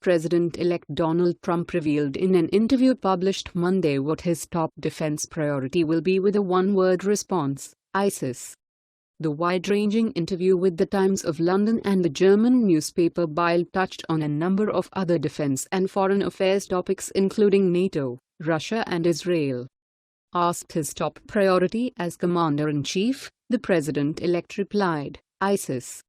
President-elect Donald Trump revealed in an interview published Monday what his top defense priority will be with a one-word response: ISIS. The wide-ranging interview with the Times of London and the German newspaper Bild touched on a number of other defense and foreign affairs topics including NATO, Russia and Israel. Asked his top priority as Commander-in-Chief, the President-elect replied, ISIS.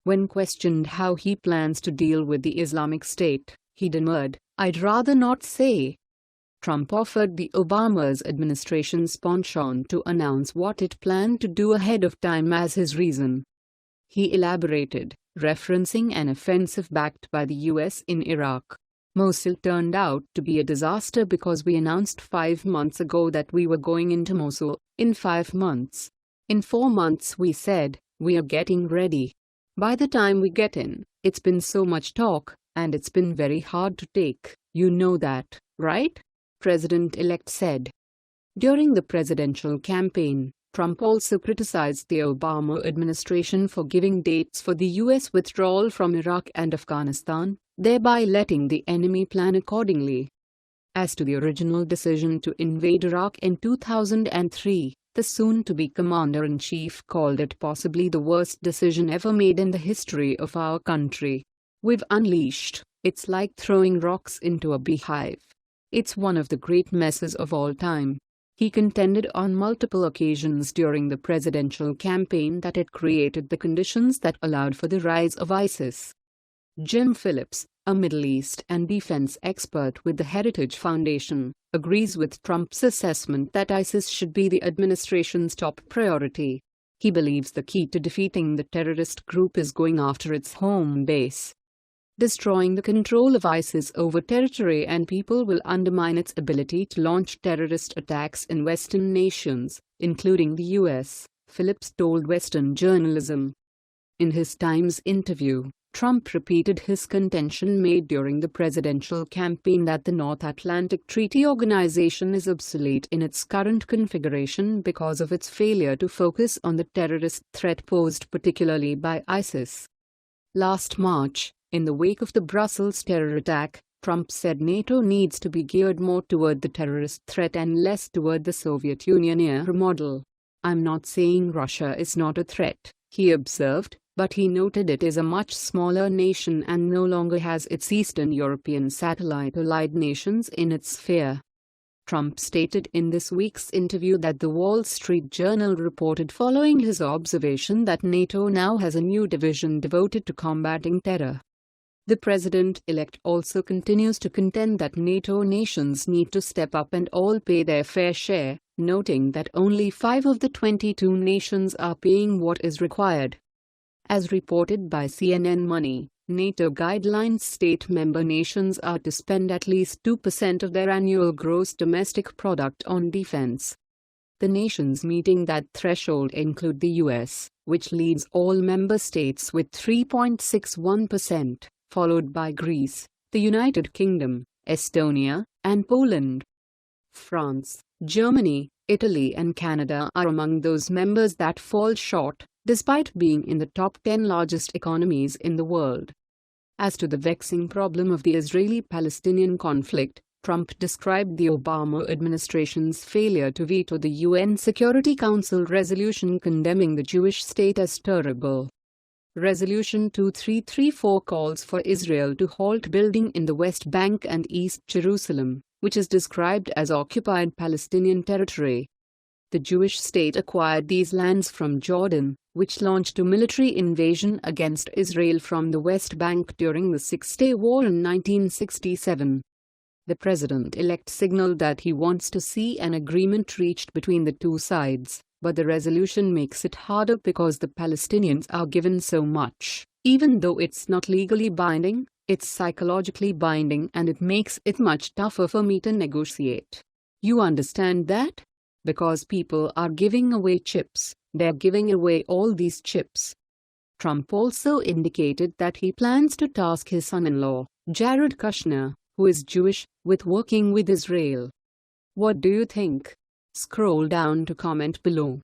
When questioned how he plans to deal with the Islamic State, he demurred, I'd rather not say. Trump offered the Obama's administration's penchant to announce what it planned to do ahead of time as his reason. He elaborated, referencing an offensive backed by the US in Iraq. Mosul turned out to be a disaster because we announced 5 months ago that we were going into Mosul in 5 months. In 4 months we said, we are getting ready. By the time we get in, it's been so much talk, and it's been very hard to take. You know that, right? President-elect said. During the presidential campaign, Trump also criticized the Obama administration for giving dates for the U.S. withdrawal from Iraq and Afghanistan, thereby letting the enemy plan accordingly. As to the original decision to invade Iraq in 2003, the soon-to-be commander-in-chief called it possibly the worst decision ever made in the history of our country. We've unleashed, it's like throwing rocks into a beehive. It's one of the great messes of all time. He contended on multiple occasions during the presidential campaign that it created the conditions that allowed for the rise of ISIS. Jim Phillips, a Middle East and defense expert with the Heritage Foundation, agrees with Trump's assessment that ISIS should be the administration's top priority. He believes the key to defeating the terrorist group is going after its home base. Destroying the control of ISIS over territory and people will undermine its ability to launch terrorist attacks in Western nations, including the US, Phillips told Western Journalism. In his Times interview, Trump repeated his contention made during the presidential campaign that the North Atlantic Treaty Organization is obsolete in its current configuration because of its failure to focus on the terrorist threat posed particularly by ISIS. Last March, in the wake of the Brussels terror attack, Trump said NATO needs to be geared more toward the terrorist threat and less toward the Soviet Union-era model. I'm not saying Russia is not a threat, he observed, but he noted it is a much smaller nation and no longer has its Eastern European satellite allied nations in its sphere. Trump stated in this week's interview that the Wall Street Journal reported following his observation that NATO now has a new division devoted to combating terror. The president-elect also continues to contend that NATO nations need to step up and all pay their fair share, noting that only 5 of the 22 nations are paying what is required. As reported by CNN Money, NATO guidelines state member nations are to spend at least 2% of their annual gross domestic product on defense. The nations meeting that threshold include the US, which leads all member states with 3.61%, followed by Greece, the United Kingdom, Estonia, and Poland. France, Germany, Italy and Canada are among those members that fall short, despite being in the top 10 largest economies in the world. As to the vexing problem of the Israeli-Palestinian conflict, Trump described the Obama administration's failure to veto the UN Security Council resolution condemning the Jewish state as terrible. Resolution 2334 calls for Israel to halt building in the West Bank and East Jerusalem, which is described as occupied Palestinian territory. The Jewish state acquired these lands from Jordan, which launched a military invasion against Israel from the West Bank during the Six-Day War in 1967. The president-elect signaled that he wants to see an agreement reached between the two sides, but the resolution makes it harder because the Palestinians are given so much. Even though it's not legally binding, it's psychologically binding and it makes it much tougher for me to negotiate. You understand that? Because people are giving away chips, they're giving away all these chips. Trump also indicated that he plans to task his son-in-law, Jared Kushner, who is Jewish, with working with Israel. What do you think? Scroll down to comment below.